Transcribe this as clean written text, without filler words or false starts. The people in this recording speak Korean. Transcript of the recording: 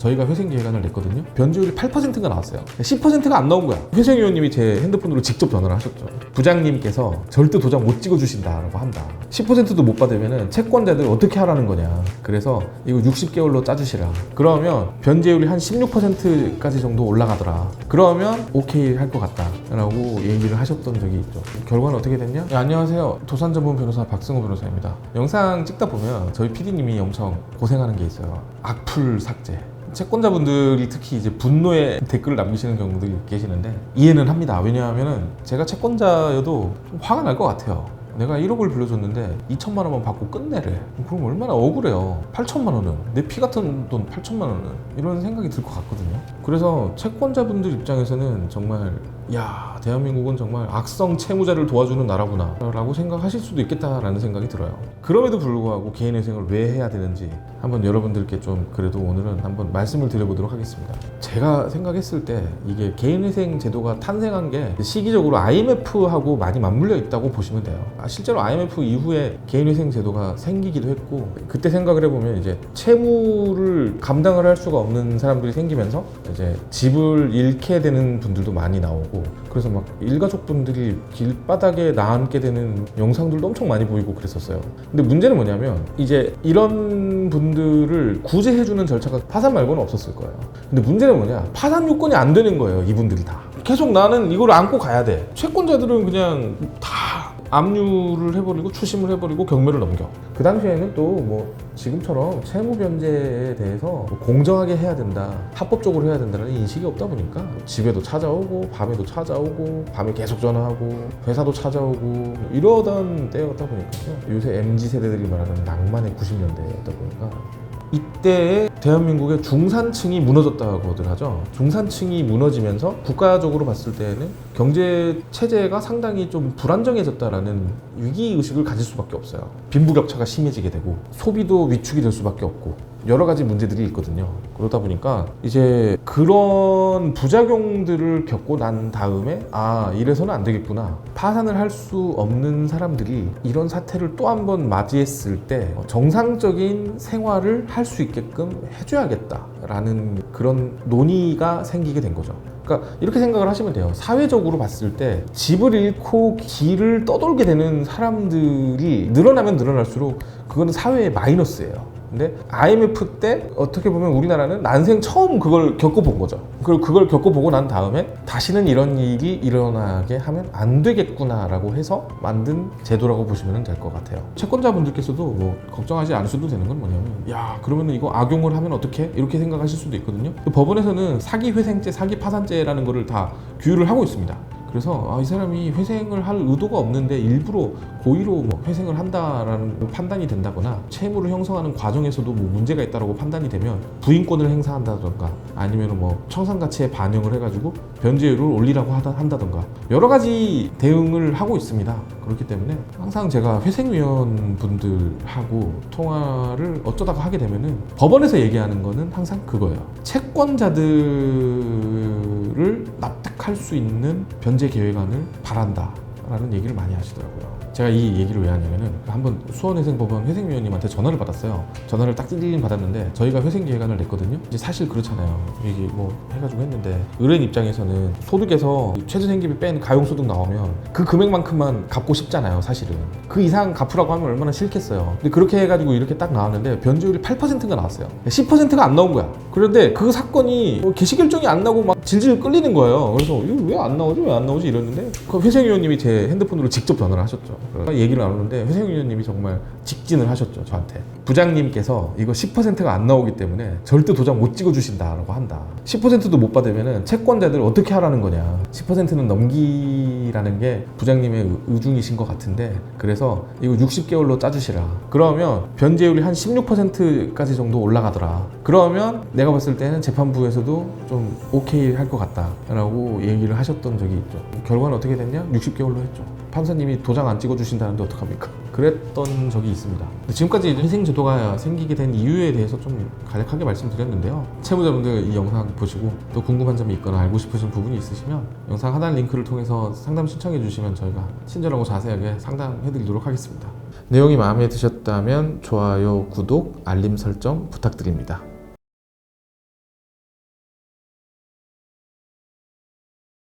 저희가 회생계획안을 냈거든요. 변제율이 8%가 나왔어요. 10%가 안 나온 거야. 회생위원님이 제 핸드폰으로 직접 전화를 하셨죠. 부장님께서 절대 도장 못 찍어주신다라고 한다. 10%도 못 받으면 채권자들 어떻게 하라는 거냐. 그래서 이거 60개월로 짜주시라. 그러면 변제율이 한 16%까지 정도 올라가더라. 그러면 오케이 할 것 같다 라고 얘기를 하셨던 적이 있죠. 결과는 어떻게 됐냐? 네, 안녕하세요. 도산전문 변호사 박승호 변호사입니다. 영상 찍다 보면 저희 PD님이 엄청 고생하는 게 있어요. 악플 삭제. 채권자분들이 특히 이제 분노의 댓글을 남기시는 경우들이 계시는데 이해는 합니다. 왜냐하면 제가 채권자여도 좀 화가 날 것 같아요. 내가 1억을 빌려줬는데 2천만 원만 받고 끝내래. 그럼 얼마나 억울해요. 8천만 원은 내 피 같은 돈 8천만 원은 이런 생각이 들 것 같거든요. 그래서 채권자분들 입장에서는 정말 야, 대한민국은 정말 악성 채무자를 도와주는 나라구나 라고 생각하실 수도 있겠다라는 생각이 들어요. 그럼에도 불구하고 개인회생을 왜 해야 되는지 한번 여러분들께 좀 그래도 오늘은 한번 말씀을 드려보도록 하겠습니다. 제가 생각했을 때 이게 개인회생 제도가 탄생한 게 시기적으로 IMF하고 많이 맞물려 있다고 보시면 돼요. 실제로 IMF 이후에 개인회생 제도가 생기기도 했고, 그때 생각을 해보면 이제 채무를 감당을 할 수가 없는 사람들이 생기면서 이제 집을 잃게 되는 분들도 많이 나오고, 그래서 막 일가족분들이 길바닥에 나앉게 되는 영상들도 엄청 많이 보이고 그랬었어요. 근데 문제는 뭐냐면 이제 이런 분들을 구제해주는 절차가 파산 말고는 없었을 거예요. 근데 문제는 뭐냐, 파산 요건이 안 되는 거예요. 이분들이 다 계속 나는 이걸 안고 가야 돼. 채권자들은 그냥 다 압류를 해버리고 추심을 해버리고 경매를 넘겨. 그 당시에는 또 뭐 지금처럼 채무 변제에 대해서 뭐 공정하게 해야 된다, 합법적으로 해야 된다는 인식이 없다 보니까 집에도 찾아오고 밤에도 찾아오고 밤에 계속 전화하고 회사도 찾아오고 이러던 때였다 보니까 요새 MZ 세대들이 말하는 낭만의 90년대였다 보니까 이때에 대한민국의 중산층이 무너졌다고들 하죠. 중산층이 무너지면서 국가적으로 봤을 때에는 경제 체제가 상당히 좀 불안정해졌다라는 위기의식을 가질 수밖에 없어요. 빈부격차가 심해지게 되고 소비도 위축이 될 수밖에 없고 여러 가지 문제들이 있거든요. 그러다 보니까 이제 그런 부작용들을 겪고 난 다음에 아, 이래서는 안 되겠구나. 파산을 할 수 없는 사람들이 이런 사태를 또 한 번 맞이했을 때 정상적인 생활을 할 수 있게끔 해줘야겠다라는 그런 논의가 생기게 된 거죠. 그러니까 이렇게 생각을 하시면 돼요. 사회적으로 봤을 때 집을 잃고 길을 떠돌게 되는 사람들이 늘어나면 늘어날수록 그거는 사회의 마이너스예요. 근데 IMF 때 어떻게 보면 우리나라는 난생 처음 그걸 겪어본 거죠. 그리고 그걸 겪어보고 난 다음에 다시는 이런 일이 일어나게 하면 안 되겠구나라고 해서 만든 제도라고 보시면 될 것 같아요. 채권자분들께서도 뭐 걱정하지 않으셔도 되는 건 뭐냐면 야, 그러면 이거 악용을 하면 어떡해? 이렇게 생각하실 수도 있거든요. 법원에서는 사기회생죄, 사기파산죄라는 거를 다 규율을 하고 있습니다. 그래서 이 사람이 회생을 할 의도가 없는데 일부러 고의로 뭐 회생을 한다라는 판단이 된다거나 채무를 형성하는 과정에서도 뭐 문제가 있다라고 판단이 되면 부인권을 행사한다던가 아니면 뭐 청산가치에 반영을 해가지고 변제율을 올리라고 한다던가 여러 가지 대응을 하고 있습니다. 그렇기 때문에 항상 제가 회생위원 분들하고 통화를 어쩌다가 하게 되면은 법원에서 얘기하는 거는 항상 그거예요. 채권자들을 납득할 수 있는 변제 계획안을 바란다 라는 얘기를 많이 하시더라고요. 제가 이 얘기를 왜 하냐면은 한번 수원회생법원 회생위원님한테 전화를 받았어요. 전화를 딱 띠링 받았는데 저희가 회생계획안을 냈거든요. 이제 사실 그렇잖아요. 이게 뭐 해가지고 했는데 의뢰인 입장에서는 소득에서 최저생계비 뺀 가용소득 나오면 그 금액만큼만 갚고 싶잖아요. 사실은 그 이상 갚으라고 하면 얼마나 싫겠어요. 근데 그렇게 해가지고 이렇게 딱 나왔는데 변제율이 8%가 나왔어요. 10%가 안 나온 거야. 그런데 그 사건이 뭐 개시결정이 안 나고 막 질질 끌리는 거예요. 그래서 이거 왜 안 나오지? 왜 안 나오지? 이랬는데 그 회생위원님이 제 핸드폰으로 직접 전화를 하셨죠. 얘기를 나누는데 회생위원님이 정말 직진을 하셨죠. 저한테 부장님께서 이거 10%가 안 나오기 때문에 절대 도장 못 찍어주신다라고 한다. 10%도 못 받으면 채권자들 어떻게 하라는 거냐. 10%는 넘기라는 게 부장님의 의중이신 것 같은데 그래서 이거 60개월로 짜주시라. 그러면 변제율이 한 16%까지 정도 올라가더라. 그러면 내가 봤을 때는 재판부에서도 좀 오케이 할 것 같다라고 얘기를 하셨던 적이 있죠. 결과는 어떻게 됐냐? 60개월로 했죠. 판사님이 도장 안 찍어주신다는데 어떡합니까? 그랬던 적이 있습니다. 지금까지 회생제도가 생기게 된 이유에 대해서 좀 간략하게 말씀드렸는데요. 채무자분들 이 영상 보시고 또 궁금한 점이 있거나 알고 싶으신 부분이 있으시면 영상 하단 링크를 통해서 상담 신청해 주시면 저희가 친절하고 자세하게 상담해 드리도록 하겠습니다. 내용이 마음에 드셨다면 좋아요, 구독, 알림 설정 부탁드립니다.